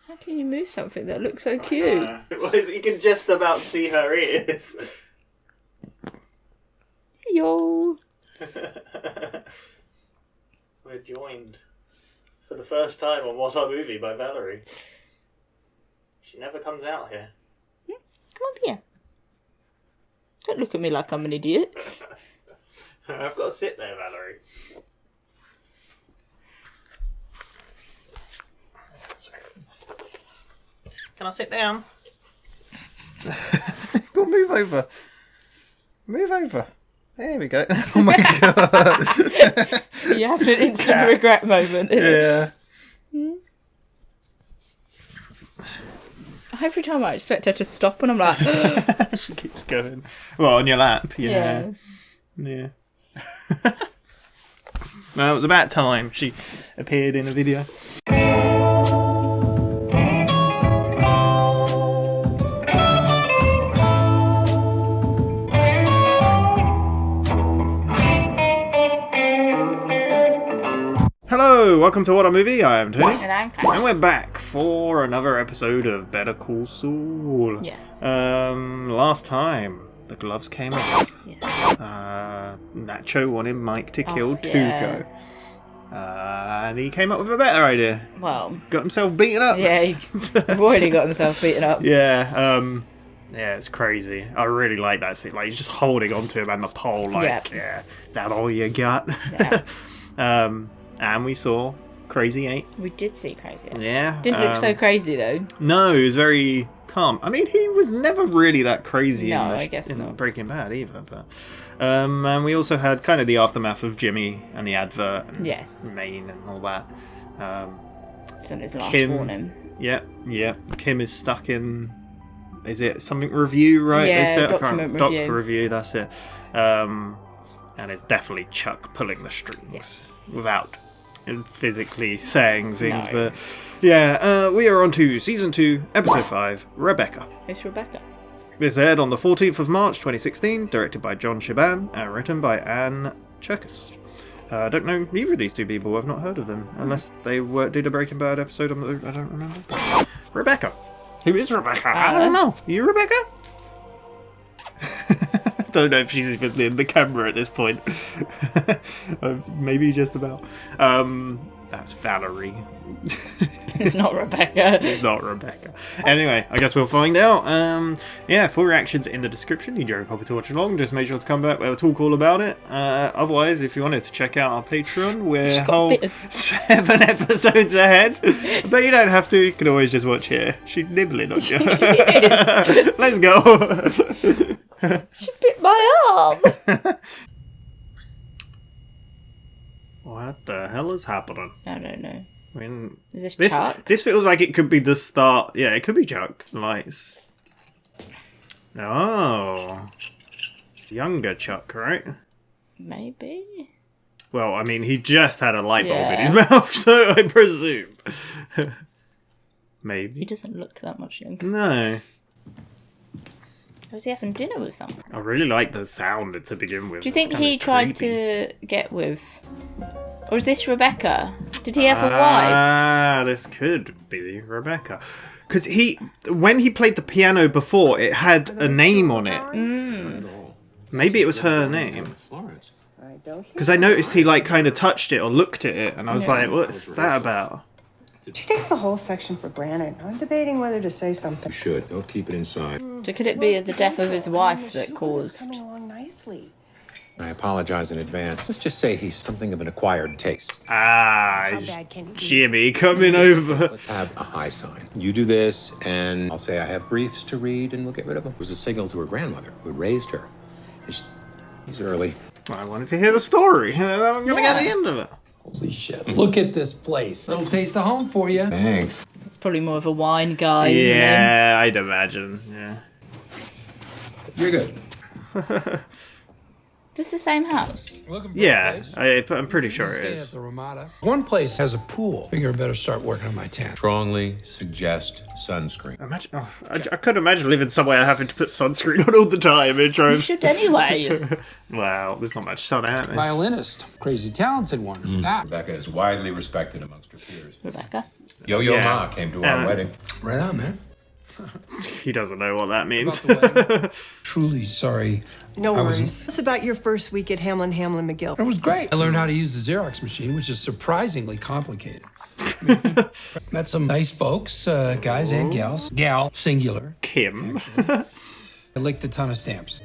How can you move something that looks so cute? Well, you can just about see her ears. Yo. We're joined for the first time on WhatAreMovie by Valerie. She never comes out here. Come up here. Don't look at me like I'm an idiot. I've got to sit there, Valerie. Can I sit down? Go on, move over. Move over. There we go. Oh my god. You have an instant regret moment. Yeah. Every time I expect her to stop and I'm like... She keeps going. Well, on your lap. Yeah. Yeah. Well, it was about time she appeared in a video. Hello, welcome to WhatAreMovie. I am Tony. And I'm Karen. And we're back for another episode of Better Call Saul. Yes. Last time, the gloves came off. Yeah. Nacho wanted Mike to kill Tuco. And he came up with a better idea. Well... Got himself beaten up. Yeah, he's already got himself beaten up. Yeah, it's crazy. I really like that scene. Like, he's just holding onto him and the pole, like, yeah, is that all you got? Yeah. And we saw Crazy 8. We did see Crazy 8. Yeah. Didn't look so crazy, though. No, he was very calm. I mean, he was never really that crazy in Breaking Bad either. But and we also had kind of the aftermath of Jimmy and the advert. And Maine and all that. So his last Kim, warning. Yeah. Kim is stuck in... Is it something review, right? Yeah, doc review, that's it. And it's definitely Chuck pulling the strings without physically saying things. No. But yeah, we are on to Season 2, Episode 5, Rebecca. It's Rebecca. This aired on the 14th of March 2016, directed by John Shiban and written by Cherkis. I don't know either of these two people. I've not heard of them. Unless they did a Breaking Bad episode on the... I don't remember. Rebecca. Who is Rebecca? I don't know. Are you Rebecca? I don't know if she's even in the camera at this point. Maybe just about. That's Valerie. It's not Rebecca. It's not Rebecca. Anyway, I guess we'll find out. Full reactions in the description. You enjoy a copy to watch along. Just make sure to come back. We'll talk all about it. Otherwise, if you wanted to check out our Patreon, we're whole 7 episodes ahead. But you don't have to. You can always just watch here. She's nibbling on you. Let's go. She bit my arm. What the hell is happening? I don't know. I mean, is this Chuck? This feels like it could be the start. Yeah, it could be Chuck. Lights. Oh. Younger Chuck, right? Maybe. Well, I mean, he just had a light bulb in his mouth, so I presume. Maybe. He doesn't look that much younger. No. Was he having dinner with someone? I really like the sound to begin with. Do you think he tried to get with... Or is this Rebecca? Did he have a wife? This could be Rebecca. Because when he played the piano before, it had a name on it. Maybe it was her name. Because I noticed he kind of touched it or looked at it, and I was like, what's that about? She takes the whole section for granted. I'm debating whether to say something. You should. Don't keep it inside. So could it be the death of his wife that caused... Coming along nicely. I apologize in advance. Let's just say he's something of an acquired taste. How bad can he be? Jimmy coming over. Let's have a high sign. You do this, and I'll say I have briefs to read, and we'll get rid of them. It was a signal to her grandmother, who had raised her. He's early. I wanted to hear the story. I'm going to get the end of it. Holy shit. Look at this place. Little taste of home for you. Thanks. It's probably more of a wine guy, Yeah, I'd imagine. Yeah. You're good. Is this the same house? Yeah, I'm pretty sure it is. At the Ramada. One place has a pool. Figure I better start working on my tan. Strongly suggest sunscreen. I couldn't imagine living somewhere having to put sunscreen on all the time. You should anyway. Wow, there's not much sun out there. Violinist. Crazy talented one. That. Rebecca is widely respected amongst her peers. Rebecca? Yo-Yo Yeah. Ma came to our wedding. Right on, man. He doesn't know what that means. About the wedding. Truly sorry. No I was- worries. It's about your first week at Hamlin McGill. It was great. I learned how to use the Xerox machine, which is surprisingly complicated. Met some nice folks, guys and gals. Gal, singular. Kim. I licked a ton of stamps.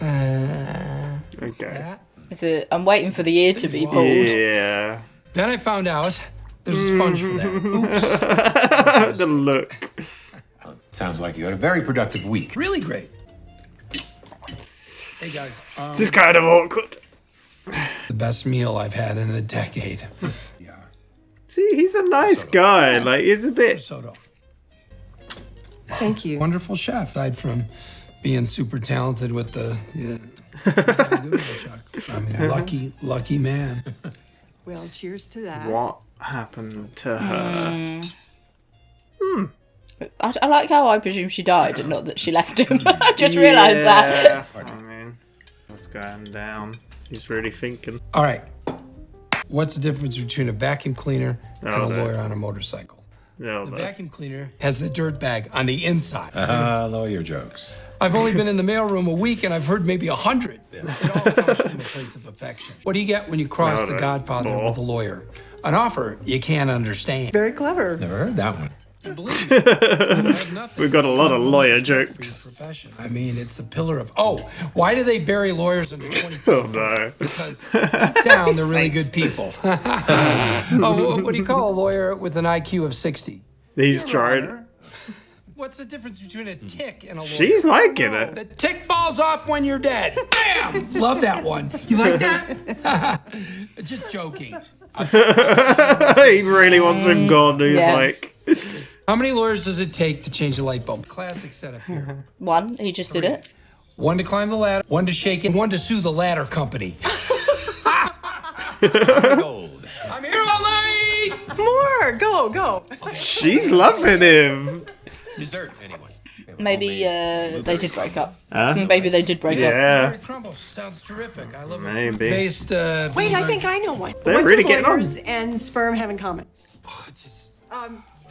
Okay. I'm waiting for the ear to be pulled. Yeah. Then I found out there's a sponge for that. Oops. The look. Sounds like you had a very productive week. Really great. Hey, guys. This is kind of awkward. The best meal I've had in a decade. Yeah. See, he's a nice guy. Like, he's a bit... Soto. Thank you. Wonderful chef, aside from being super talented with the... Yeah. I mean, lucky man. Well, cheers to that. What happened to her? I like how I presume she died and not that she left him. I just realised that. I mean, what's going down? He's really thinking. All right. What's the difference between a vacuum cleaner and a no. lawyer on a motorcycle? No, The no. vacuum cleaner has the dirt bag on the inside. Lawyer jokes. I've only been in the mailroom a week and I've heard maybe 100. It all comes from a place of affection. What do you get when you cross the Godfather with a lawyer? An offer you can't understand. Very clever. Never heard that one. And believe me, I have nothing. We've got a lot of lawyer Respect for your jokes. profession. I mean, it's a pillar of. Oh, why do they bury lawyers under 24? Oh no. Because deep down, they're really good people. Oh, what do you call a lawyer with an IQ of 60? He's Your trying. Honor, what's the difference between a tick and a lawyer? She's liking it. The tick falls off when you're dead. Bam! Love that one. You like that? Just joking. He really wants him gone. He's Yeah. like, How many lawyers does it take to change a light bulb? Classic setup here. One, he just did it. One to climb the ladder, one to shake it, one to sue the ladder company. Gold. I'm here all night! More. Go. she's loving him. Dessert, anyone? Maybe they did break up. Maybe they did break up. Yeah. Mary Crumble sounds terrific. I love it. Maybe. Based, Wait, I think I know one. They're What really do getting on. lawyers and sperm have in common?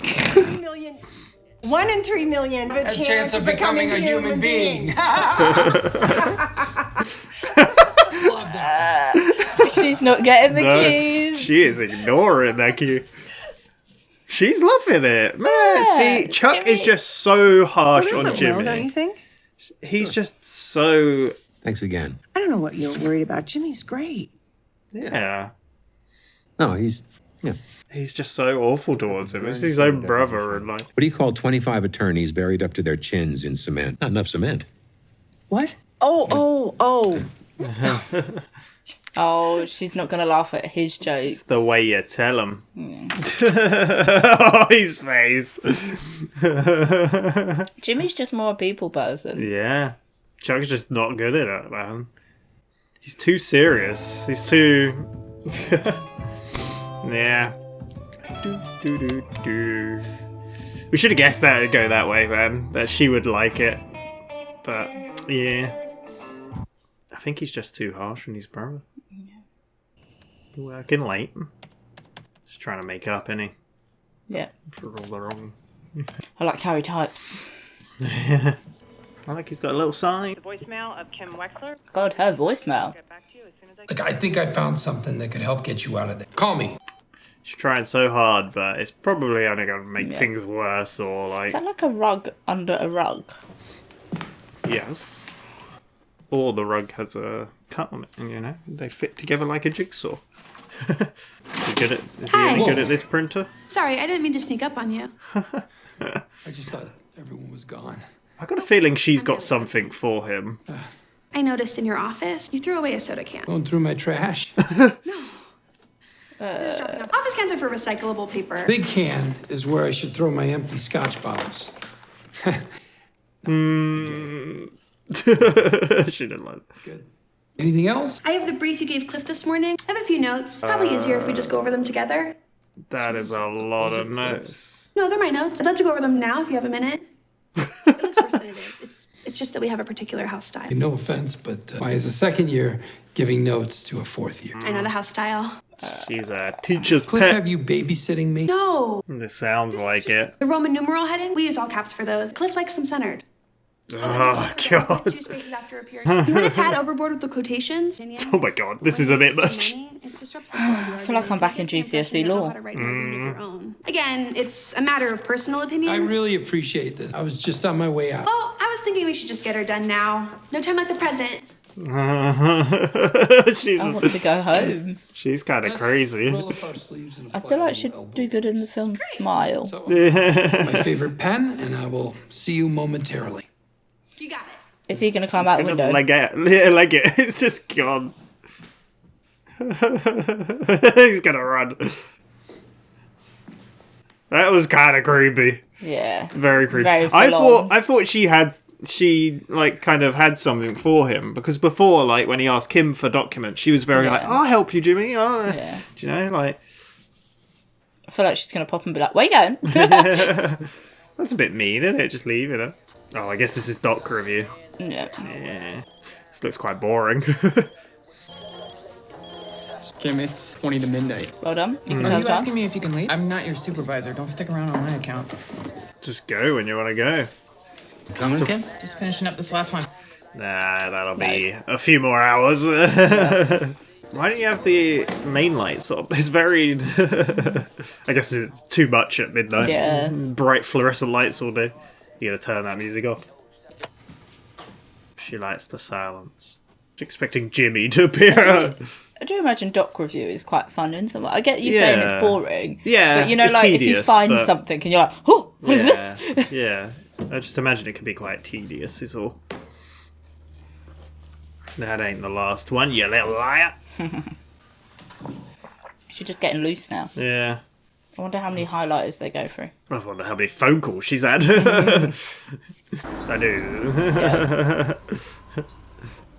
3 million. 1 in 3 million have a chance of becoming a human being. Love that. She's not getting the No, keys. she is ignoring that cue. She's loving it. Man, see, Chuck is just so harsh on Well, don't you Jimmy. think? He's just so... Thanks again. I don't know what you're worried about. Jimmy's great. Yeah. No, he's... Yeah. He's just so awful towards him. It's his own brother and like... What do you call 25 attorneys buried up to their chins in cement? Not enough cement. What? Oh. Oh, she's not going to laugh at his jokes. The way you tell him. Oh, his face. Jimmy's just more a people person. Yeah. Chuck's just not good at it, man. He's too serious. He's too... yeah. Do. We should have guessed that it'd go that way, man. That she would like it. But, yeah. I think he's just too harsh on his brother. Working late. Just trying to make up, innit? Yeah. For all the wrong... I like how he types. I like he's got a little sign. The voicemail of Kim Wexler. God, her voicemail. Get back to you as soon as I Like, I think I found something that could help get you out of there. Call me. She's trying so hard, but it's probably only going to make things worse or like... Is that like a rug under a rug? Yes. Or the rug has a cut on it, and you know, they fit together like a jigsaw. Is he good at, any good at this printer? Sorry, I didn't mean to sneak up on you. I just thought everyone was gone. I got a feeling she's got something for him. I noticed in your office, you threw away a soda can. Going through my trash. Just dropping off. Office cans are for recyclable paper. Big can is where I should throw my empty scotch bottles. She didn't like it. Good. Anything else? I have the brief you gave Cliff this morning. I have a few notes. It's probably easier if we just go over them together. That is a lot of notes. No, they're my notes. I'd love to go over them now if you have a minute. It looks worse than it is. It's just that we have a particular house style. No offense, but why is a second year giving notes to a fourth year? I know the house style. She's a teacher's Cliff pet. have you babysitting me? No. This sounds like it. The Roman numeral heading, we use all caps for those. Cliff likes them centered. Oh, God. 2 spaces after a period. You want to tad overboard with the quotations? Oh, my God. This is a bit much. I feel like I'm back in GCSE law. Again, it's a matter of personal opinion. I really appreciate this. I was just on my way out. Well, I was thinking we should just get her done now. No time like the present. She's, I want to go home. she's kind of crazy. Roll up our sleeves and I feel like she'd do good in the film Smile. So, my favorite pen, and I will see you momentarily. You got it. Is he going to climb out the window? Leg it. It's just gone. He's gonna run. That was kind of creepy. Yeah. Very creepy. Very I full on. thought she like kind of had something for him, because before, like when he asked Kim for documents, she was very like, "I'll help you, Jimmy." Oh. Yeah. Do you know, like, I feel like she's going to pop and be like, where you going? that's a bit mean, isn't it? Just leaving her. Oh, I guess this is doc review. Yeah. Yeah. This looks quite boring. Kim, it's 20 to midnight. Well done. You can Are tell you time. asking me if you can leave? I'm not your supervisor. Don't stick around on my account. Just go when you want to go. Coming, Kim? Just finishing up this last one. Nah, that'll be a few more hours. Why don't you have the main lights up? It's very... I guess it's too much at midnight. Yeah. Bright fluorescent lights all day. You gotta turn that music off. She likes the silence. She's expecting Jimmy to appear. I do imagine doc review is quite fun in some way. I get you saying it's boring. Yeah, But you know, it's like if you tedious, find but- something and you're like, oh, what is this? Yeah. I just imagine it can be quite tedious, is all. That ain't the last one, you little liar. She's just getting loose now. Yeah. I wonder how many highlighters they go through. I wonder how many phone calls she's had. I do.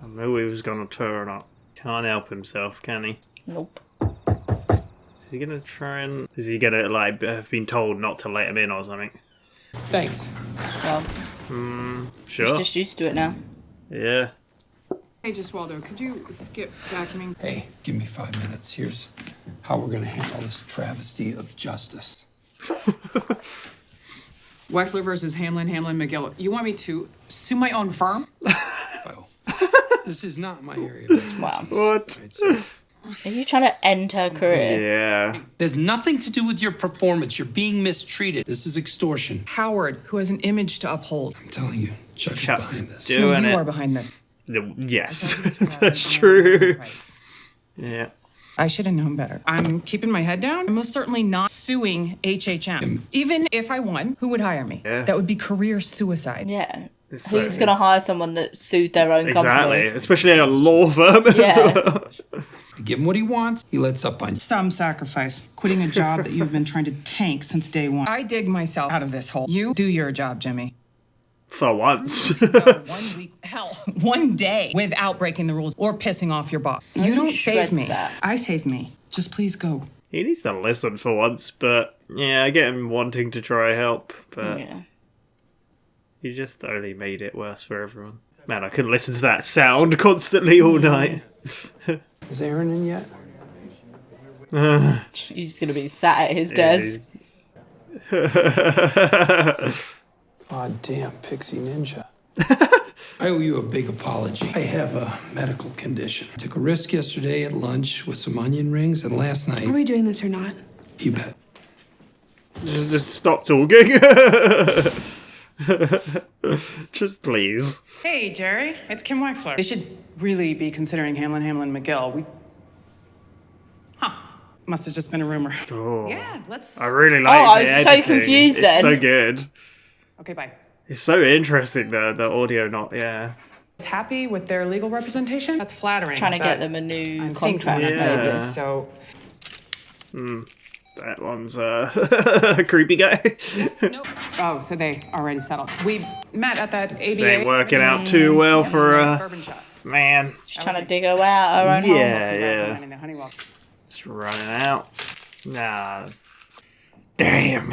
I knew he was going to turn up. Can't help himself, can he? Nope. Is he going to try and... Is he going to, like, have been told not to let him in or something? Thanks. Well, Sure. she's just used to it now. Yeah. Hey, just Waldo, could you skip vacuuming? Hey, give me 5 minutes. Here's how we're gonna handle this travesty of justice. Wexler versus Hamlin, McGill. You want me to sue my own firm? Well, this is not my area of expertise. Wow. What? I'd say. Are you trying to end her career? Yeah. There's nothing to do with your performance. You're being mistreated. This is extortion. Howard, who has an image to uphold. I'm telling you, Chuck is Chuck's behind this. doing You it. are behind this. Yes, that's true. Yeah. I should have known better. I'm keeping my head down. I'm most certainly not suing HHM. Even if I won, who would hire me? Yeah. That would be career suicide. Yeah. It's Who's going to hire someone that sued their own Exactly, company? especially a law firm as Yeah. well. I give him what he wants. He lets up on you. Some sacrifice. Quitting a job that you've been trying to tank since day one. I dig myself out of this hole. You do your job, Jimmy. For once. Go 1 week, hell, 1 day without breaking the rules or pissing off your boss. You don't save shreds me. that. I save me. Just please go. He needs to listen for once, but yeah, I get him wanting to try help, but Yeah. he just only made it worse for everyone. Man, I couldn't listen to that sound constantly all night. Is Aaron in yet? He's going to be sat at his desk. Aw, damn, Pixie Ninja. I owe you a big apology. I have a medical condition. Took a risk yesterday at lunch with some onion rings, and last night... Are we doing this or not? You bet. Just stop talking. Just please. Hey, Jerry, it's Kim Wexler. They should really be considering Hamlin, McGill. Must have just been a rumor. Oh, Yeah, let's... I really like I the was so editing. confused It's then. so good. Okay, bye. It's so interesting, the audio not, yeah. Happy with their legal representation? That's flattering. Trying to but get them a new I'm seeing contract, someone Yeah. maybe. So, That one's a creepy guy. nope. Oh, so they already settled. We met at that ADA. This ain't working out too well for Bourbon shots. man. She's trying to dig her out her own hole. Yeah. In the Honeywell. It's running out. Nah. Damn.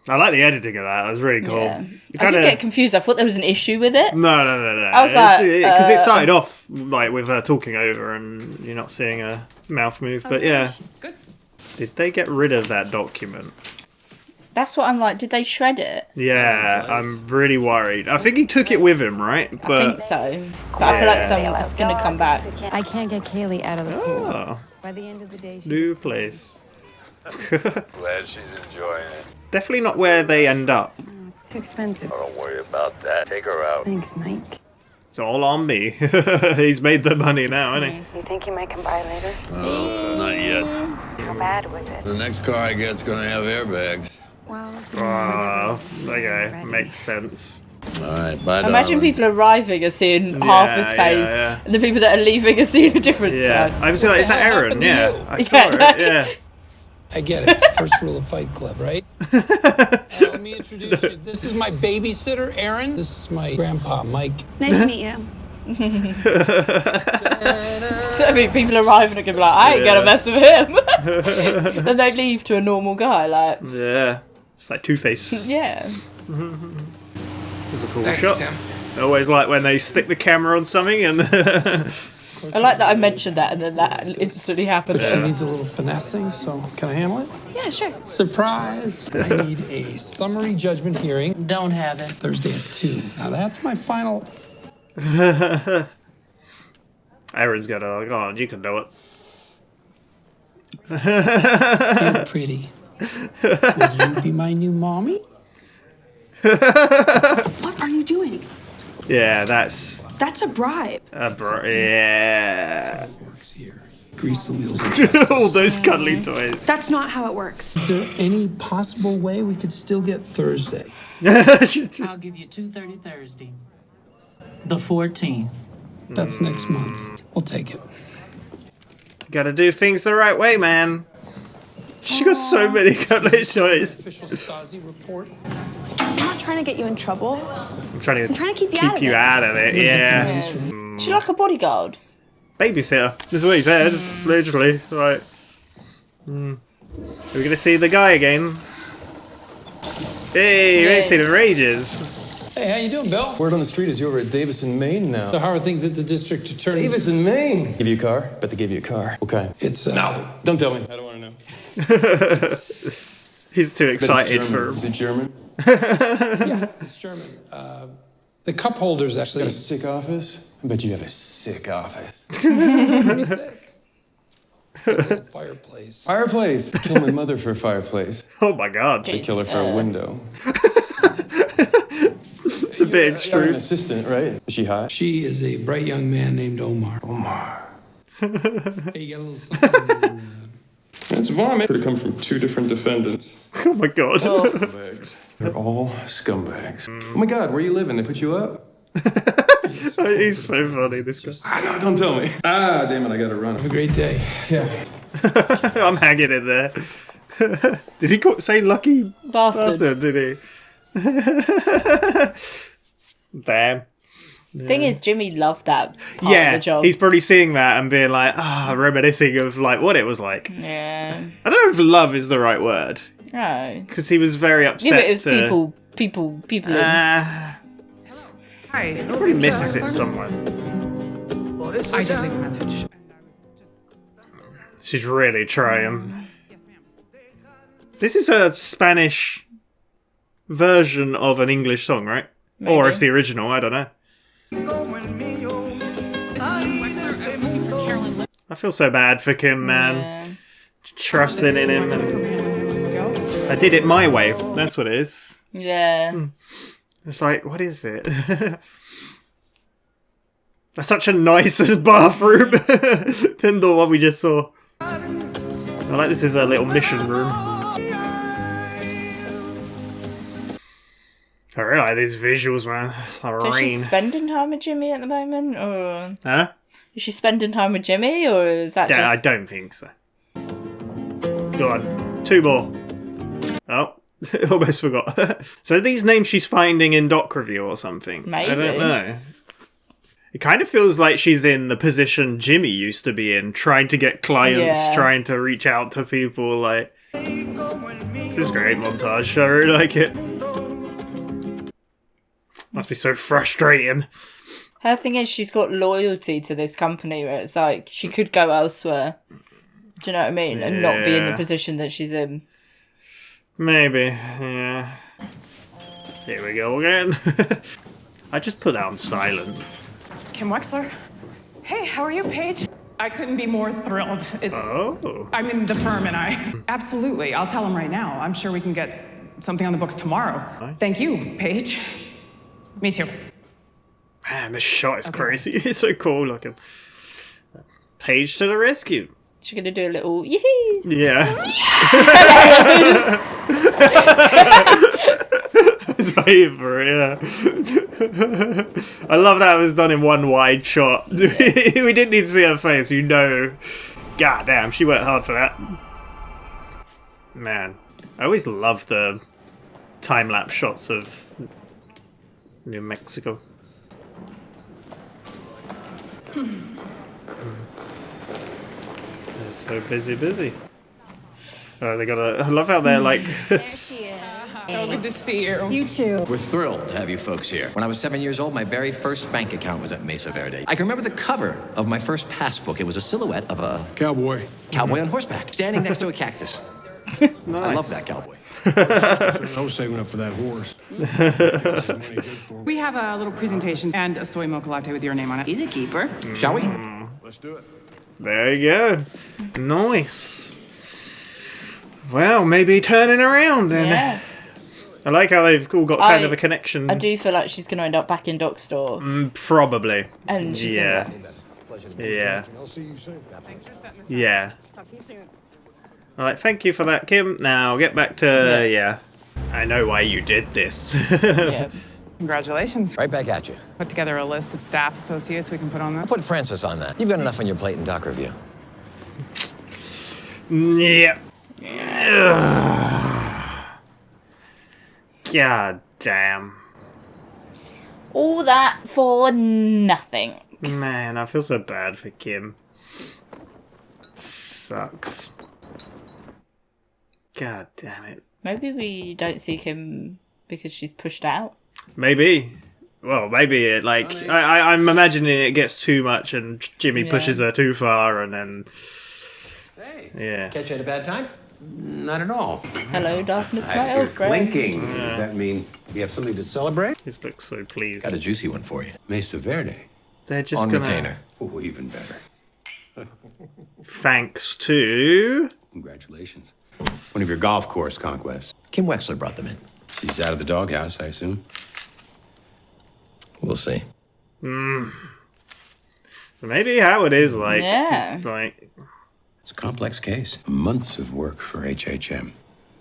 I like the editing of that. That was really cool. Yeah. I did get confused. I thought there was an issue with it. No. I was like... Because it started off like with her talking over and you're not seeing her mouth move. But yeah. Good. Did they get rid of that document? That's what I'm like. Did they shred it? Yeah, I'm really worried. I think he took it with him, right? But, I think so. But I feel like someone's going to come back. I can't get Kaylee out of the pool. Oh, By the end of the day, she's new place. Glad she's enjoying it. Definitely not where they end up. it's too expensive. Don't worry about that. Take her out. Thanks, Mike. It's all on me. He's made the money now, hasn't he? You think you might come by later? Not yet. How bad was it? The next car I get's gonna have airbags. Well, Oh, okay, makes sense. All right, bye, Imagine darling. people arriving are seeing half his face, and the people that are leaving are seeing a different side. I was like, is that Aaron? Yeah, I saw it. Yeah. I get it. The first rule of Fight Club, right? Let me introduce you. This is my babysitter, Aaron. This is my grandpa, Mike. Nice to meet you. So, I mean, people arriving and gonna be like, I ain't gonna mess with him. Then they leave to a normal guy, like. Yeah. It's like Two-Face. Yeah. This is a cool Thanks, shot. Tim. I always like when they stick the camera on something and... I like that I mentioned that and then that instantly happened. But she needs a little finessing, so can I handle it? Yeah, sure. Surprise! I need a summary judgment hearing. Don't have it. Thursday at 2. Now that's my final. Aaron's gonna, go on, you can do it. You're pretty. Would you be my new mommy? What are you doing? Yeah, that's... That's a bribe. Yeah. It works here. Grease the wheels of justice. All those cuddly toys. That's not how it works. Is there any possible way we could still get Thursday? I'll give you 2:30 Thursday. The 14th. That's next month. We'll take it. Gotta do things the right way, man. She got so many cuddly toys. Official Stasi report. I'm not trying to get you in trouble. I'm trying to keep you out of it, yeah. Is she like a bodyguard? Babysitter. That's what he said. Literally. Right. Are we gonna see the guy again? Hey, we ain't seen him in ages. Hey, how you doing, Bill? Word on the street is you're over at Davison, Maine now. So how are things at the district attorney's? Davison, Maine. Give you a car? Bet they gave you a car. Okay. It's No, don't tell me. I don't want to know. He's too excited for. Is it German? Yeah, it's German. The cup holders actually. Got a sick office? I bet you have a sick office. Pretty sick. It's got a little fireplace. Fireplace. Kill my mother for a fireplace. Oh my god. I kill her for a window. It's a bit You're an extreme. assistant, right? Is she hot? She is a bright young man named Omar. Hey, you got a little something. That's vomit. Could have come from two different defendants. Oh my god. Scumbags. They're all scumbags. Oh my god, where you living? They put you up? He's so funny, this guy. No, don't tell me. Ah, damn it, I gotta run. Have a great day. Yeah. I'm hanging in there. Did he say lucky Bastard. did he? Damn. Thing is, Jimmy loved that part of the job. He's probably seeing that and being like, reminiscing of like what it was like. Yeah. I don't know if love is the right word. No. Because he was very upset. Yeah, but it was people. Hi. Probably misses it somewhere. I did leave a message. She's really trying. This is a Spanish version of an English song, right? Maybe. Or it's the original, I don't know. I feel so bad for Kim, man. Yeah. Trusting in him. And I did it my way. That's what it is. Yeah. It's like, what is it? That's such a nice bathroom than the one we just saw. I like this is a little mission room. I really like these visuals, man. The So rain. she's spending time with Jimmy at the moment, or Huh? is she spending time with Jimmy, or is that Yeah, I just? don't think so. Go on. 2 more. Oh, almost forgot. So are these names she's finding in doc review or something? Maybe. I don't know. It kind of feels like she's in the position Jimmy used to be in, trying to get clients, Yeah. trying to reach out to people, like... This is great montage. I really like it. Must be so frustrating. Her thing is she's got loyalty to this company where it's like she could go elsewhere. Do you know what I mean? And not be in the position that she's in. Maybe, yeah. Here we go again. I just put that on silent. Kim Wexler. Hey, how are you, Paige? I couldn't be more thrilled. I mean, the firm and I. Absolutely. I'll tell him right now. I'm sure we can get something on the books tomorrow. Nice. Thank you, Paige. Me too. Man, this shot is crazy. It's so cool looking. Paige to the rescue. She's gonna do a little yee. Yeah. I was waiting for it, yeah. I love that it was done in one wide shot. We didn't need to see her face, you know. God damn, she worked hard for that. Man, I always love the time-lapse shots of New Mexico. They're so busy. They got a. I love how they're like. There she is. So good to see you. You too. We're thrilled to have you folks here. When I was 7 years old, my very first bank account was at Mesa Verde. I can remember the cover of my first passbook. It was a silhouette of a cowboy on horseback, standing next to a cactus. Nice. I love that cowboy. I was saving up for that horse. We have a little presentation and a soy mocha latte with your name on it. He's a keeper. Shall we? Let's do it. There you go. Nice. Well, maybe turning around then. Yeah. I like how they've all got kind of a connection. I do feel like she's going to end up back in Doc's store. Probably. And she's yeah. Yeah. I'll see you soon. Thanks for setting this Yeah. up. Talk to you soon. Alright, thank you for that, Kim. Now, get back to... Yeah. I know why you did this. Yeah. Congratulations. Right back at you. Put together a list of staff associates we can put on this. Put Francis on that. You've got enough on your plate in doc review. Yeah. God damn. All that for nothing. Man, I feel so bad for Kim. Sucks. God damn it. Maybe we don't see Kim because she's pushed out. Maybe. Well, maybe it, like, I'm imagining it gets too much and Jimmy pushes her too far and then... Hey. Yeah. Catch you at a bad time? Not at all. Hello, darkness, my You're old friend. clinking. Does that mean we have something to celebrate? He looks so pleased. Got a juicy one for you. Mesa Verde. They're just on gonna... retainer. Oh, even better. Thanks to... Congratulations. One of your golf course conquests. Kim Wexler brought them in. She's out of the doghouse, I assume. We'll see. Maybe how it is, like... Yeah. Like... It's a complex case. Months of work for HHM.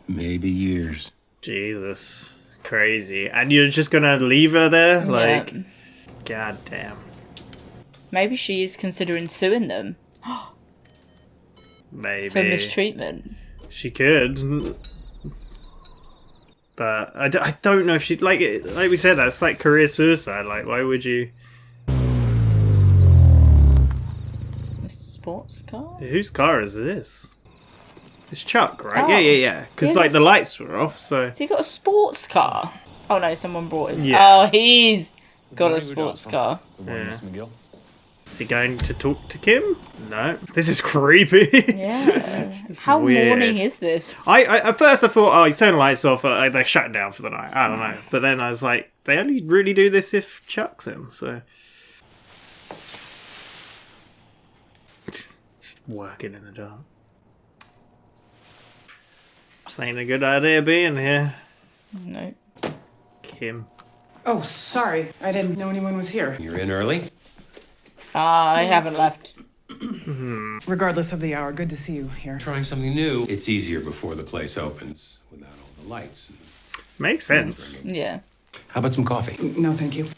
Maybe years. Jesus. Crazy. And you're just gonna leave her there? Like... Yeah. God damn. Maybe she is considering suing them. Maybe. For mistreatment. She could. But I don't know if she'd... Like we said, that's like career suicide. Like, why would you... A sports car? Whose car is this? It's Chuck, right? Oh. Yeah. Because, like, the lights were off, so... Has he got a sports car? Oh, no, someone brought him. Yeah. Oh, he's got a sports car. Yeah. Is he going to talk to Kim? No. This is creepy. Yeah. How weird. morning is this? I at first I thought, oh, he's turning the lights off. They're shut down for the night. I don't know. But then I was like, they only really do this if Chuck's in, so... Just working in the dark. This ain't a good idea being here. No. Kim. Oh, sorry. I didn't know anyone was here. You're in early? I haven't left. Regardless of the hour, good to see you here. Trying something new. It's easier before the place opens without all the lights. Makes sense. Yeah. How about some coffee? No, thank you.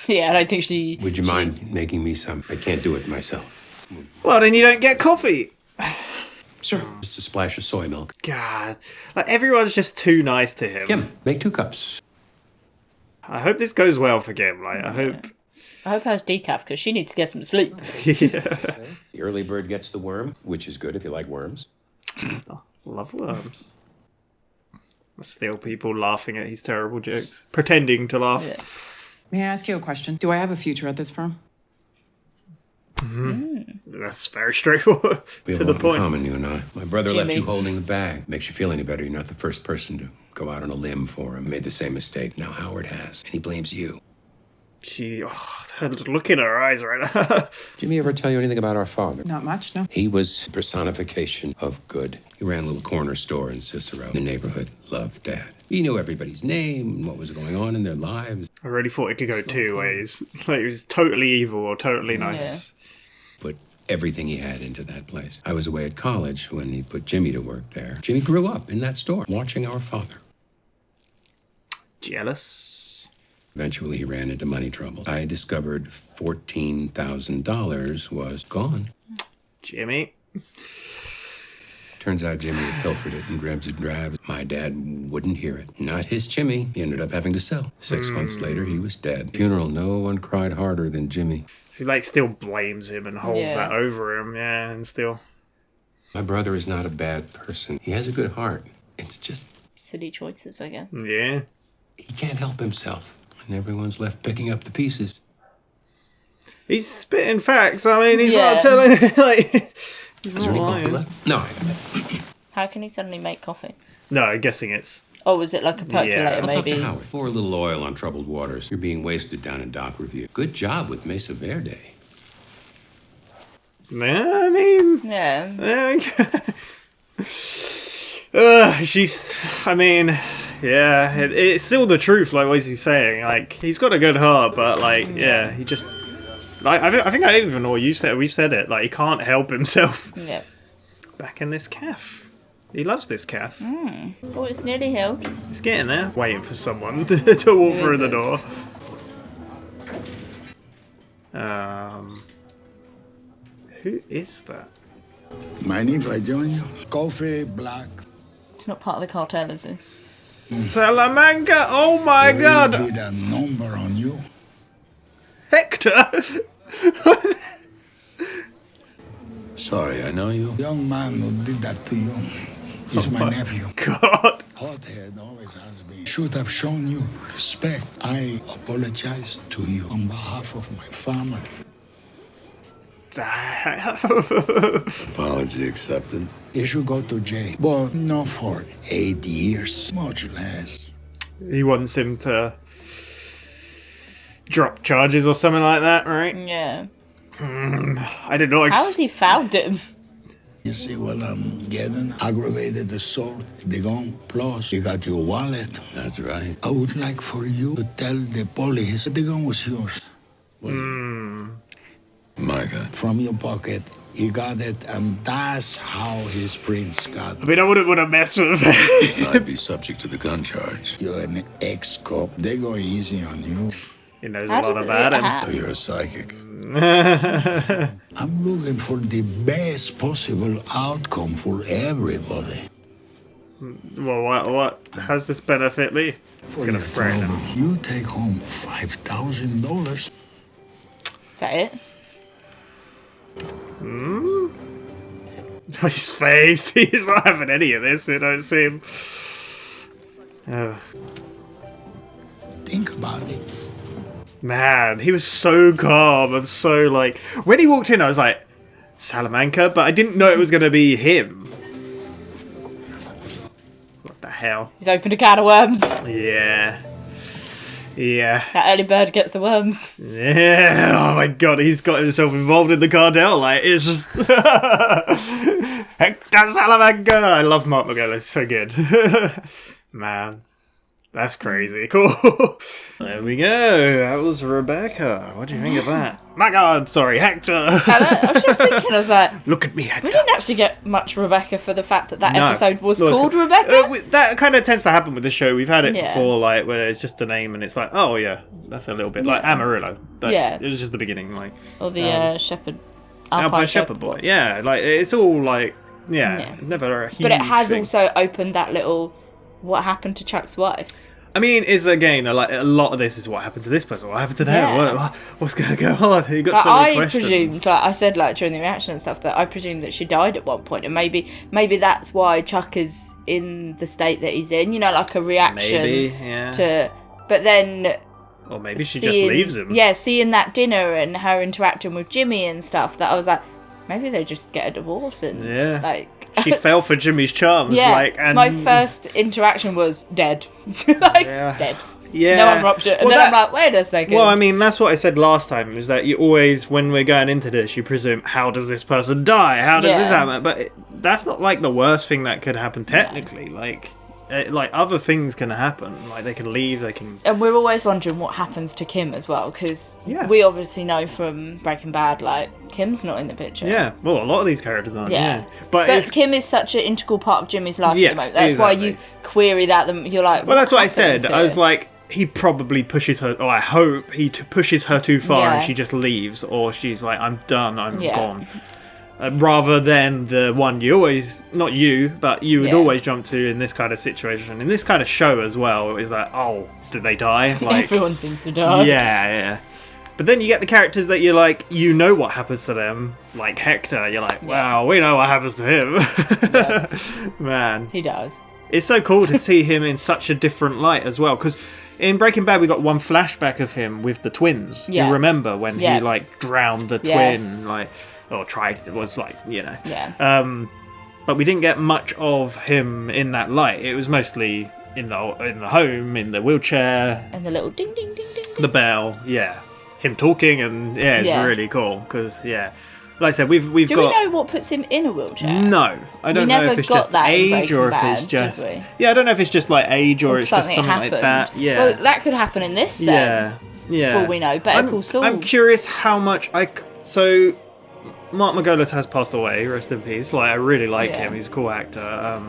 Yeah, I don't think she... Would you mind making me some? I can't do it myself. Well, then you don't get coffee. Sure. Just a splash of soy milk. God. Like, everyone's just too nice to him. Kim, make 2 cups. I hope this goes well for Kim. Like, I hope hers decaf, because she needs to get some sleep. Yeah. The early bird gets the worm, which is good if you like worms. Oh, love worms. Still people laughing at his terrible jokes. Pretending to laugh. Yeah. May I ask you a question? Do I have a future at this firm? That's very straightforward. We To have a the lot in point. common, you and I. My brother left Jimmy. you holding the bag. Makes you feel any better. You're not the first person to go out on a limb for him. Made the same mistake. Now Howard has. And he blames you. Look in her eyes right now. Jimmy ever tell you anything about our father? Not much, no. He was personification of good. He ran a little corner store in Cicero. The neighborhood loved Dad. He knew everybody's name and what was going on in their lives. I really thought it could go two ways. Like, it was totally evil or totally nice. Put everything he had into that place. I was away at college when he put Jimmy to work there. Jimmy grew up in that store, watching our father. Jealous. Eventually, he ran into money trouble. I discovered $14,000 was gone. Jimmy. Turns out Jimmy had pilfered it in dribs and drabs. My dad wouldn't hear it. Not his Jimmy. He ended up having to sell. 6 months later, he was dead. Funeral, no one cried harder than Jimmy. He like still blames him and holds that over him, and still. My brother is not a bad person. He has a good heart. It's just Silly choices, I guess. Yeah. he can't help himself. And everyone's left picking up the pieces. He's spitting facts. I mean, he's Yeah. not telling. Like, he's Is there any not coffee lying. left? No, I got it. How can he suddenly make coffee? No, I'm guessing it's. Oh, was it like a percolator, I'll talk maybe? to Howard. Pour a little oil on troubled waters. You're being wasted down in dock review. Good job with Mesa Verde. Yeah, I mean. Yeah. She's. I mean, yeah, it's still the truth. Like, what is he saying? Like, he's got a good heart, but like, yeah, he just. Like, I think I even or you said we've said it. Like, he can't help himself. Yeah. Back in this calf. He loves this calf. Oh, it's nearly healed. He's getting there, waiting for someone to walk Who through is the this? door. Who is that? Mind if I join you? Coffee, black. It's not part of the cartel, is it? Salamanca! Oh my god! Did a number on you. Hector! Sorry, I know you. Young man who did that to you is my nephew. God! Hothead always has been. Should have shown you respect. I apologize to you on behalf of my family. Apology accepted. You should go to jail, but not for 8 years, much less. He wants him to drop charges or something like that, right? Yeah. I did not. How has he found him? You see what I'm getting? Aggravated assault, the gun, plus you got your wallet. That's right. I would like for you to tell the police that the gun was yours. My God. From your pocket. You got it, and that's how his prince got. I mean, I wouldn't want to mess with him. I'd be subject to the gun charge. You're an ex-cop. They go easy on you. He knows a lot about him. Oh, you're a psychic. I'm looking for the best possible outcome for everybody. Well, what has this benefit me? It's For gonna your threaten him. trouble, you take home $5,000. Is that it? His face. He's not having any of this. It don't seem. Think about it. Man, he was so calm and so like. When he walked in, I was like, Salamanca, but I didn't know it was gonna be him. What the hell? He's opened a can of worms. Yeah. Yeah. That early bird gets the worms. Yeah. Oh my god, he's got himself involved in the cartel. Like, it's just. Hector Salamanca! I love Mark Margolis. So good. Man. That's crazy. Cool. There we go. That was Rebecca. What do you think of that? My god, sorry, Hector. I was just thinking, I was like, look at me, Hector. We didn't actually get much Rebecca for the fact that No. episode was No, it's called good. Rebecca. That kind of tends to happen with the show. We've had it Yeah. before, like, where it's just a name and it's like, oh yeah, that's a little bit like Yeah. Amarillo. Like, Yeah. It was just the beginning, like. Or the shepherd. Alpine Shepherd Boy. Yeah, like, it's all like, yeah. never a huge But it has thing. also opened that little, what happened to Chuck's wife? I mean, it's again like a lot of this is what happened to this person, what happened to them, what's going to go on? You got so many questions. I presumed, like I said, like during the reaction and stuff, that I presumed that she died at one point, and maybe that's why Chuck is in the state that he's in. You know, like a reaction to. But then. Or maybe she just leaves him. Yeah, seeing that dinner and her interacting with Jimmy and stuff, that I was like, maybe they just get a divorce and like. She fell for Jimmy's charms. Yeah, like, and my first interaction was dead. Dead. Yeah. No other option. And then I'm like, wait a second. Well, I mean, that's what I said last time, is that you always, when we're going into this, you presume, how does this person die? How does this happen? But that's not like the worst thing that could happen technically. No. Like other things can happen. Like they can leave, they can. And we're always wondering what happens to Kim as well, because we obviously know from Breaking Bad, like Kim's not in the picture. Yeah, well, a lot of these characters aren't. Yeah, but Kim is such an integral part of Jimmy's life at the moment. That's why you query that. You're like, well, that's what I said. I was like, he probably pushes her, or I hope he pushes her too far, and she just leaves, or she's like, I'm done, I'm gone. Rather than the one you always, not you, but you would always jump to in this kind of situation, in this kind of show as well, is like, oh, did they die? Like, everyone seems to die. Yeah. But then you get the characters that you're like, you know what happens to them, like Hector. You're like, wow, we know what happens to him. Man, he does. It's so cool to see him in such a different light as well, because in Breaking Bad we got one flashback of him with the twins. You remember when he like drowned the twin, like. Or tried, it was like, you know. Yeah. But we didn't get much of him in that light. It was mostly in the home, in the wheelchair. And the little ding, ding, ding, ding. The bell, him talking, and it's really cool, because, like I said, we've got... Do we know what puts him in a wheelchair? No. I don't know if it's just age, or if it's just... Yeah, I don't know if it's just like age, or it's just something like that. Yeah. Well, that could happen in this, then. Yeah. For all we know. Better Call Saul. I'm curious how much So... Mark Margolis has passed away, rest in peace. Like, I really like him, he's a cool actor.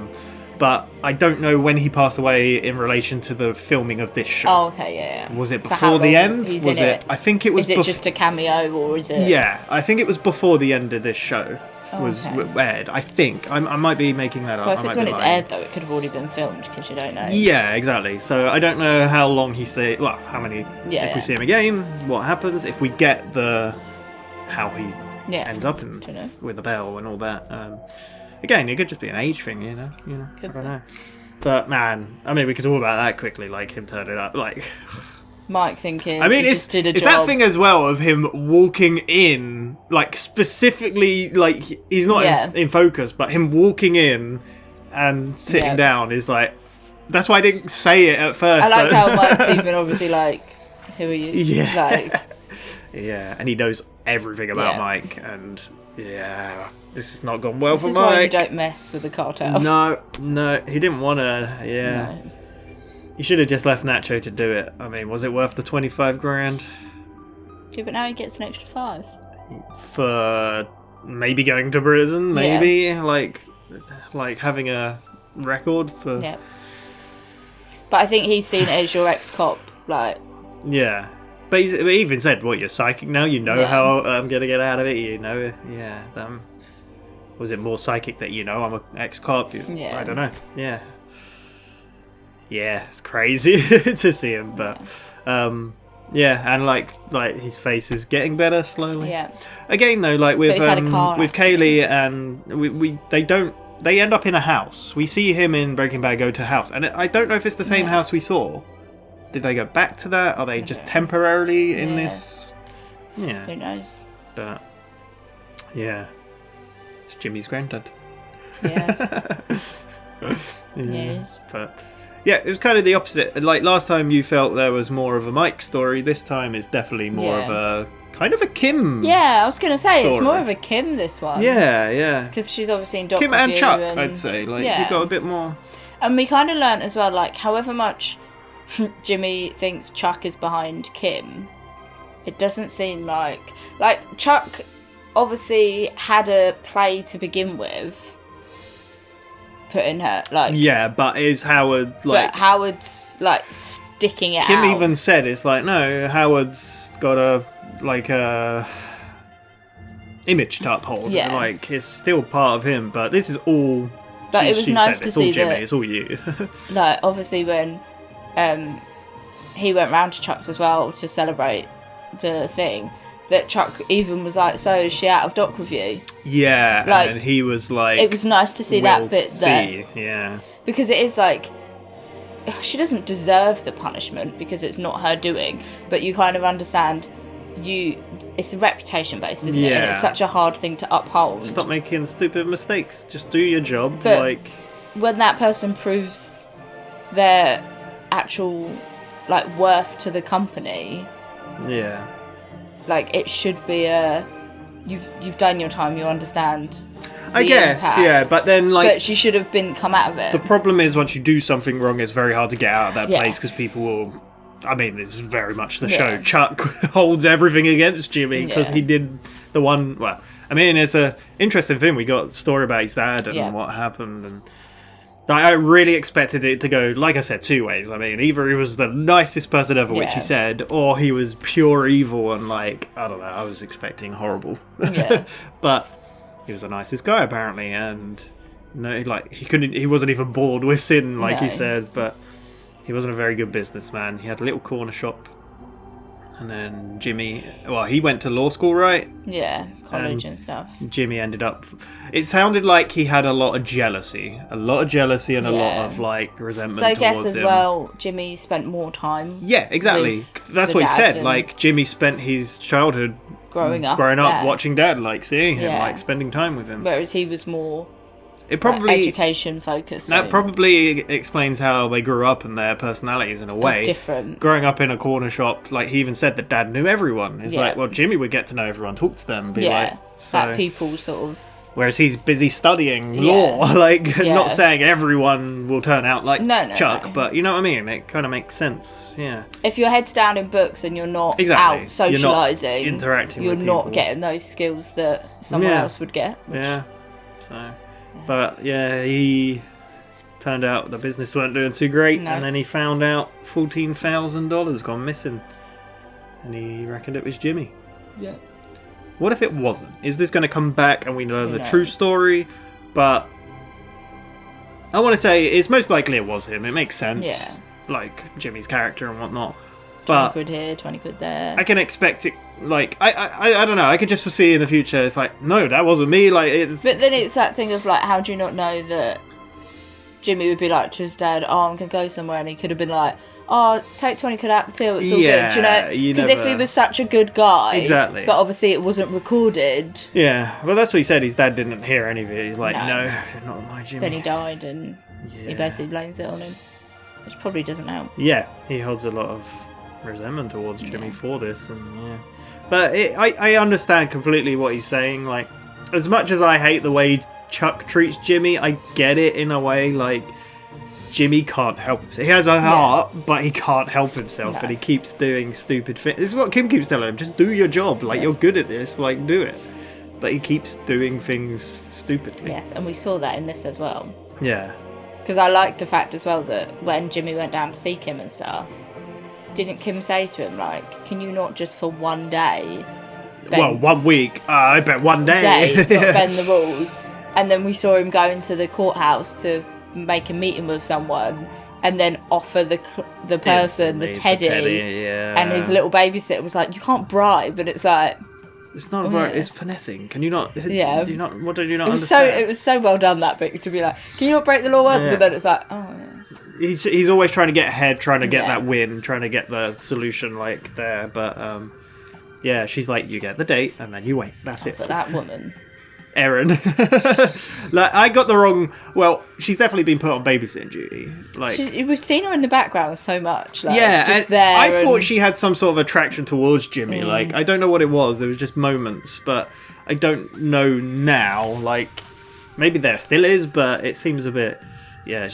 But I don't know when he passed away in relation to the filming of this show. Oh, okay, yeah. Was it before the end? Was it? I think it was. Is it just a cameo, or is it? Yeah, I think it was before the end of this show was aired. I think I might be making that up. Well, if it's when it's aired, though, it could have already been filmed, because you don't know. Yeah, exactly. So I don't know how long he stayed. Well, how many? If we see him again, what happens? If we get how he. Ends up with the bell and all that. Again, it could just be an age thing, you know. I don't know. But man, I mean, we could talk about that quickly, like him turning up, like Mike thinking. I mean, it's that thing as well of him walking in, like specifically, like he's not in focus, but him walking in and sitting down is like. That's why I didn't say it at first. I like how Mike's even obviously like, who are you? Yeah. Like. Yeah, and he knows everything about Mike, and this has not gone well for Mike. This is why you don't mess with the cartel. No, he didn't want to. No. He should have just left Nacho to do it. I mean, was it worth the $25,000? Yeah, but now he gets an extra 5 for maybe going to prison. Maybe like having a record for. Yeah. But I think he's seen it as your ex-cop, like. Yeah. But he even said, "What, you're psychic now? You know how I'm gonna get out of it. You know, was it more psychic that I'm an ex-cop? I don't know. Yeah, it's crazy to see him, but and like his face is getting better slowly. Yeah. Again, though, like with Kaylee and they end up in a house. We see him in Breaking Bad go to a house, and I don't know if it's the same house we saw. Did they go back to that? Are they just temporarily in this? Yeah. Who knows? But, it's Jimmy's granddad. Yeah. Yeah. But, it was kind of the opposite. Like, last time you felt there was more of a Mike story. This time it's definitely more of a, kind of a Kim Yeah, I was going to say, story. it's more of a Kim, this one. Yeah. Because she's obviously in Doctor Kim and Chuck, I'd say. Like, you got a bit more... And we kind of learnt as well, like, however much... Jimmy thinks Chuck is behind Kim, it doesn't seem like Chuck obviously had a play to begin with, putting her but is Howard like? But Howard's like sticking it Kim out. even said it's like, no, Howard's got a image to uphold. Yeah. Like, it's still part of him, but this is all. But it was nice to see it's all Jimmy. that, it's all you. like, obviously when he went round to Chuck's as well to celebrate the thing, that Chuck even was like, so is she out of dock with you? Yeah, like, and he was like... It was nice to see that bit there. Yeah. Because it is like, she doesn't deserve the punishment because it's not her doing, but you kind of understand, it's reputation based, isn't it? And it's such a hard thing to uphold. Stop making stupid mistakes. Just do your job. But like, when that person proves their actual like worth to the company, like it should be you've done your time, you understand. I guess, impact, but then like, but she should have come out of it. The problem is once you do something wrong, it's very hard to get out of that place because people will. I mean, this is very much the show. Chuck holds everything against Jimmy because he did the one. Well, I mean, it's a interesting thing. We got a story about his dad and what happened, and I really expected it to go, like I said, two ways. I mean, either he was the nicest person ever, which he said, or he was pure evil and like, I don't know. I was expecting horrible, but he was the nicest guy apparently, and like he wasn't even bored with sin, like he said, but. He wasn't a very good businessman. He had a little corner shop. And then Jimmy... Well, he went to law school, right? Yeah, college and stuff. Jimmy ended up... It sounded like he had a lot of jealousy. A lot of jealousy and a lot of, like, resentment towards him. So I guess as well, Jimmy spent more time... Yeah, exactly. That's what he said. Like, Jimmy spent his childhood... Growing up watching Dad, like, seeing him, like, spending time with him. Whereas he was more... It probably education focused. That probably explains how they grew up and their personalities in a way. Different. Growing up in a corner shop, like he even said that Dad knew everyone. It's like, well, Jimmy would get to know everyone, talk to them, be like, so. That people sort of. Whereas he's busy studying law, like not saying everyone will turn out like Chuck, but you know what I mean. It kind of makes sense. Yeah. If your head's down in books and you're not out socialising, you're not interacting, you're with not people. Getting those skills that someone else would get. Yeah. So. But yeah, he turned out the business weren't doing too great, and then he found out $14,000 gone missing, and he reckoned it was Jimmy. Yeah. What if it wasn't? Is this going to come back and we know the true story? But I want to say it's most likely it was him. It makes sense. Yeah. Like Jimmy's character and whatnot. But 20 quid here, 20 quid there. I can expect it. Like I don't know. I could just foresee in the future. It's like, no, that wasn't me. Like, but then it's that thing of like, how do you not know that Jimmy would be like to his dad, "Oh, I'm gonna go somewhere," and he could have been like, "Oh, take 20 quid out the till. It's all good." Do you know? Because if he was such a good guy, exactly. But obviously it wasn't recorded. Yeah, well, that's what he said. His dad didn't hear any of it. He's like, no not my Jimmy. Then he died, and he basically blames it on him, which probably doesn't help. Yeah, he holds a lot of resentment towards Jimmy for this, and but I understand completely what he's saying. Like, as much as I hate the way Chuck treats Jimmy, I get it in a way. Like, Jimmy can't help himself. He has a heart, but he can't help himself, and he keeps doing stupid things. This is what Kim keeps telling him: just do your job. Like, you're good at this. Like, do it. But he keeps doing things stupidly. Yes, and we saw that in this as well. Yeah. Because I liked the fact as well that when Jimmy went down to seek him and stuff, didn't Kim say to him, like, can you not just for one day... Well, 1 week. I bet one day. Bend the rules. And then we saw him go into the courthouse to make a meeting with someone and then offer the person, the teddy, and his little babysitter was like, you can't bribe. And it's like... It's not about... It's finessing. Can you not... Yeah. Do you not understand? It was so well done, that bit, to be like, can you not break the law once? And then it's like, oh, yeah. He's always trying to get ahead, trying to get that win, trying to get the solution like there. But yeah, she's like, you get the date and then you wait. That's it. But that woman, Erin, like I got the wrong. Well, she's definitely been put on babysitting duty. Like we've seen her in the background so much. Like, yeah, just there. I thought she had some sort of attraction towards Jimmy. Like I don't know what it was. There was just moments, but I don't know now. Like maybe there still is, but it seems a bit. Yeah,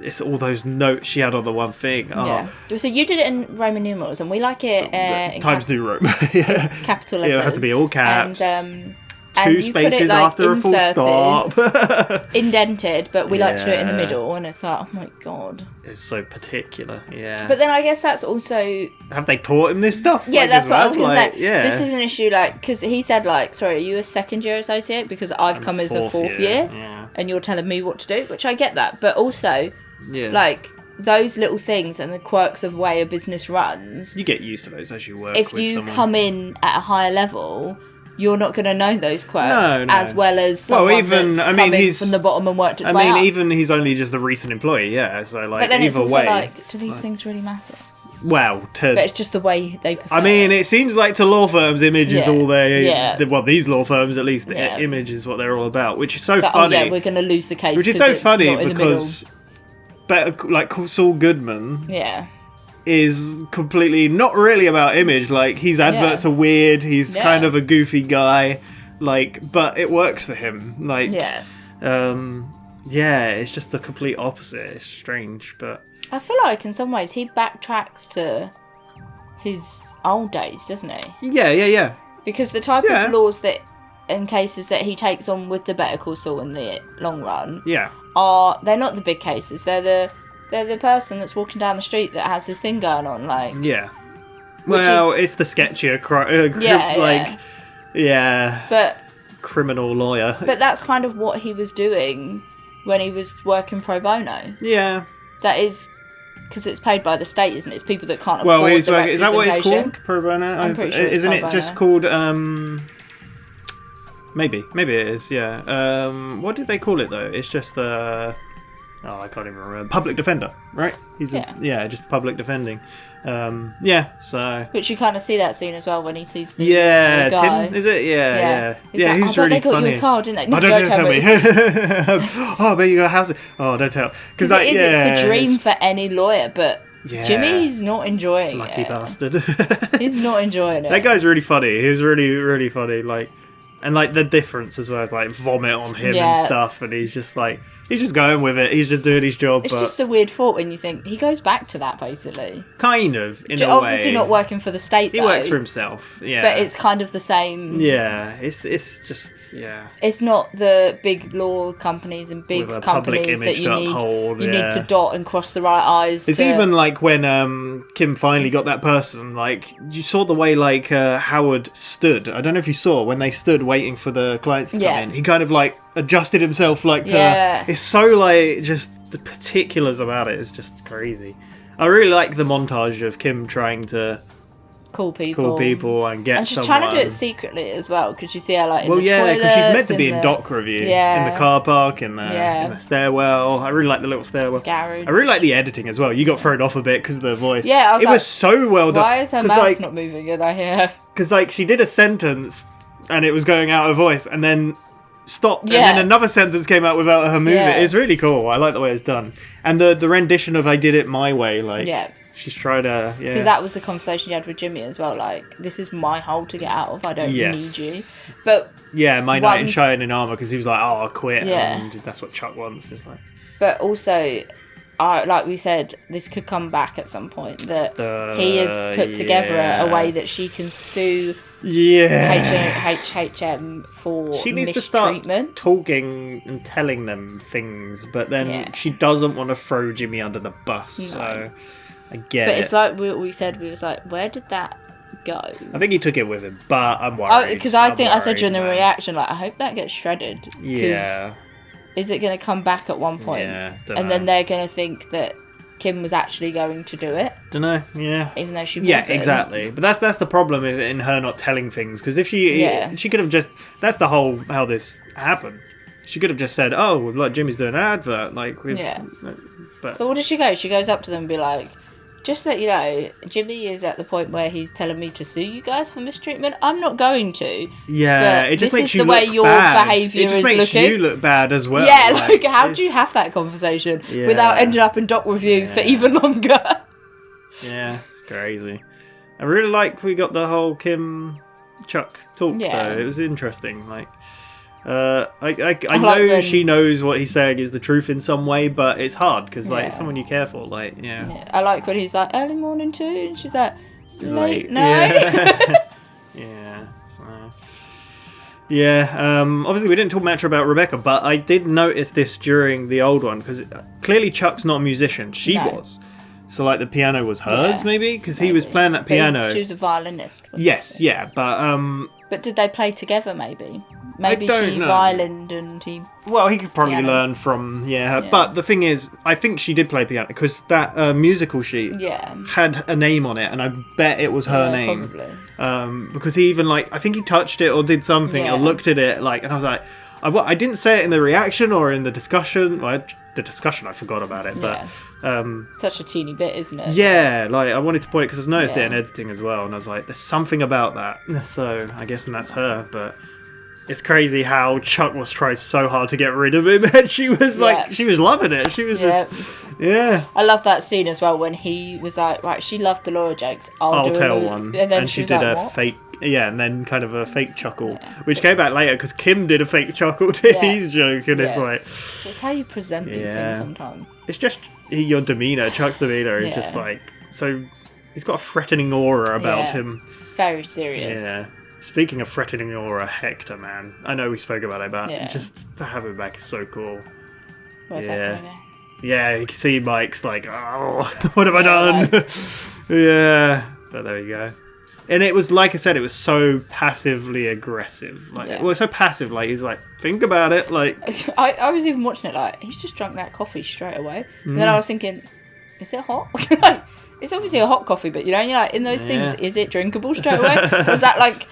it's all those notes she had on the one thing. Oh. Yeah. So you did it in Roman numerals, and we like it in Times New Roman. Yeah. Capital letters. Yeah, it has to be all caps. And, two spaces after a full stop. Indented, but we like to do it in the middle, and it's like, oh my god. It's so particular, yeah. But then I guess that's also... Have they taught him this stuff? Yeah, that's what I was going to say. Yeah. This is an issue, like, because he said, like, sorry, are you a second year associate? Because I've come as a fourth year, and you're telling me what to do, which I get that. But also, like, those little things and the quirks of the way a business runs. You get used to those as you work If with you someone. come in at a higher level, you're not going to know those quirks as well as someone that's come in from the bottom and worked its way up. Even he's only just a recent employee, yeah. So like, but then it's either also way, like, do these things really matter? Well, But it's just the way they prefer. I mean, it seems like to law firms, image is all they. Yeah. Well, these law firms, at least, image is what they're all about, which is so It's like, funny. Oh, yeah, we're going to lose the case. Which is so funny because, like Saul Goodman, is completely not really about image. Like his adverts are weird. He's kind of a goofy guy, like, but it works for him. Like, it's just the complete opposite. It's strange, but. I feel like in some ways he backtracks to his old days, doesn't he? Yeah. Because the type of laws that and cases that he takes on with the Better Call Saul in the long run, they're not the big cases. They're the person that's walking down the street that has this thing going on, like Well, it's the sketchier, but criminal lawyer. But that's kind of what he was doing when he was working pro bono. Yeah, that is. Because it's paid by the state, isn't it? It's people that can't afford the representation. Is that what it's called? Pro bono? I'm pretty sure Isn't it's it just called... Maybe it is, yeah. What did they call it, though? It's just... I can't even remember. Public defender, right? He's just public defending. So... Which you kind of see that scene as well when he sees the guy. Tim, is it? Yeah. He's like, really they got funny. you a car, didn't they? No, don't tell me. Oh, but you got a house. Oh, don't tell. Because it's the dream for any lawyer, but Jimmy's not enjoying Lucky it. bastard. He's not enjoying it. That guy's really funny. He was really, really funny. Like, and like the difference as well is like vomit on him and stuff, and he's just going with it. He's just doing his job. It's just a weird thought when you think he goes back to that basically. Kind of, in a way. Obviously not working for the state. He works for himself. Yeah, but it's kind of the same. Yeah, it's just It's not the big law companies and big companies that you need to dot and cross the right I's. It's even like when Kim finally got that person. Like you saw the way like Howard stood. I don't know if you saw when they stood waiting for the clients to come in. He kind of like adjusted himself like to. It's so like just the particulars about it is just crazy. I really like the montage of Kim trying to call people and get. And she's someone. trying to do it secretly as well because you see her like. Because she's meant to be in doc review in the car park in the stairwell. I really like the little stairwell. Garage. I really like the editing as well. You got thrown off a bit because of the voice. Yeah, it was so well done. Why is her mouth not moving? And I hear. Because like she did a sentence and it was going out of voice and then stopped and then another sentence came out without her moving. It's really cool. I like the way it's done. And the rendition of I Did It My Way, like she's trying to because that was the conversation she had with Jimmy as well, like this is my hole to get out of, I don't need you. But my knight in shining armour, because he was like, oh, I'll quit, and that's what Chuck wants. It's like, but also like we said, this could come back at some point, that he has put together a way that she can sue HHM for she needs mistreatment. To start talking and telling them things, but then she doesn't want to throw Jimmy under the bus. No. So I get it. But it's like we said, we was like, where did that go? I think he took it with him, but I'm worried. Because I think I said during the reaction, like, I hope that gets shredded. Yeah. Is it going to come back at one point? Yeah, and then they're going to think that Kim was actually going to do it. Don't know. Yeah. Even though she wasn't. Yeah, exactly. But that's the problem in her not telling things, because if she could have just, that's the whole how this happened. She could have just said, "Oh, like Jimmy's doing an advert," like with. Yeah. But what does she go? She goes up to them and be like, "Just that you know, Jimmy is at the point where he's telling me to sue you guys for mistreatment. I'm not going to." Yeah, it just makes you look bad. This is the way your behaviour is looking. It just makes you look bad as well. Yeah, like how do you have that conversation without ending up in doc review for even longer? Yeah, it's crazy. I really like we got the whole Kim Chuck talk though. It was interesting. Like, I know she knows what he's saying is the truth in some way, but it's hard because like it's someone you care for. Like, I like when he's like early morning too, and she's like late night. Obviously we didn't talk much about Rebecca, but I did notice this during the old one because clearly Chuck's not a musician. She was. So like the piano was hers, maybe, because he was playing that piano. She was a violinist. Yes, but did they play together? Maybe Maybe don't she know. violined and he... Well, he could probably Piano. learn from her. But the thing is, I think she did play piano because that musical sheet had a name on it, and I bet it was her name. Probably. Because he even I think he touched it or did something or looked at it and I was like, I didn't say it in the reaction or in the discussion. Well, the discussion I forgot about it, but such a teeny bit, isn't it? Yeah, I wanted to point it because I noticed it in editing as well, and I was like, there's something about that. So I guess that's her, but. It's crazy how Chuck was trying so hard to get rid of him, and she was she was loving it. She was just, I love that scene as well when he was like, right, she loved the Laura jokes. I'll tell one, and then she was did like, a what? fake, and then kind of a fake chuckle, which came back later because Kim did a fake chuckle to his joke, and it's like, it's how you present these things sometimes. It's just your demeanor. Chuck's demeanor is just so. He's got a threatening aura about him. Very serious. Yeah. Speaking of threatening aura, Hector, man. I know we spoke about it, but just to have him back is so cool. Where's that going? Yeah, you can see Mike's like, oh, what have I done? But there you go. And it was, like I said, it was so passively aggressive. Well, so passive, he's like, think about it, I was even watching it he's just drunk that coffee straight away. And then I was thinking, is it hot? It's obviously a hot coffee, but you're in those things, is it drinkable straight away? Or is that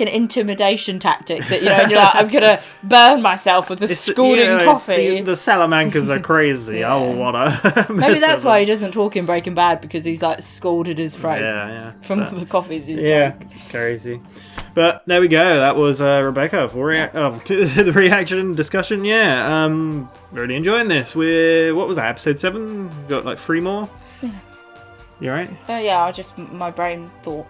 an intimidation tactic that you're like, I'm gonna burn myself with this scalding coffee? The Salamancas are crazy. I will wanna. Maybe that's why he doesn't talk in Breaking Bad, because he's scalded his throat from all the coffees he's drunk. Crazy. But there we go. That was Rebecca for the reaction discussion. Really enjoying this. What was that? Episode 7. Got 3 more. Yeah. You alright? My brain thought.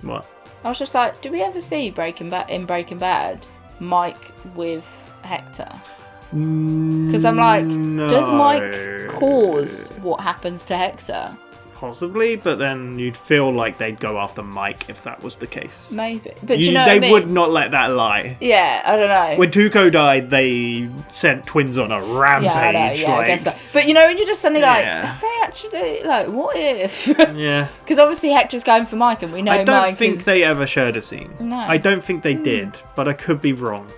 What? I was just like, do we ever see Breaking Bad, Mike with Hector? Because I'm like, does Mike cause what happens to Hector? Possibly, but then you'd feel like they'd go after Mike if that was the case. Maybe. But you know what I mean? They would not let that lie. Yeah, I don't know. When Tuco died, they sent twins on a rampage. Yeah, I know, I guess so. But when you're just suddenly have they actually, what if? Yeah. Because obviously Hector's going for Mike, and we know Mike I don't think they ever shared a scene. No. I don't think they did, but I could be wrong.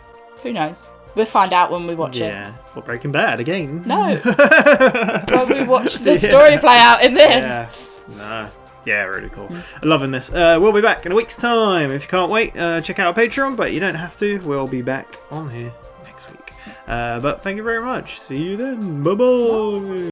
Who knows? We'll find out when we watch it. Yeah. Or Breaking Bad again. No. When we watch the story play out in this. Yeah. Nah. Yeah, really cool. I'm loving this. We'll be back in a week's time. If you can't wait, check out our Patreon, but you don't have to. We'll be back on here next week. But thank you very much. See you then. Bye-bye.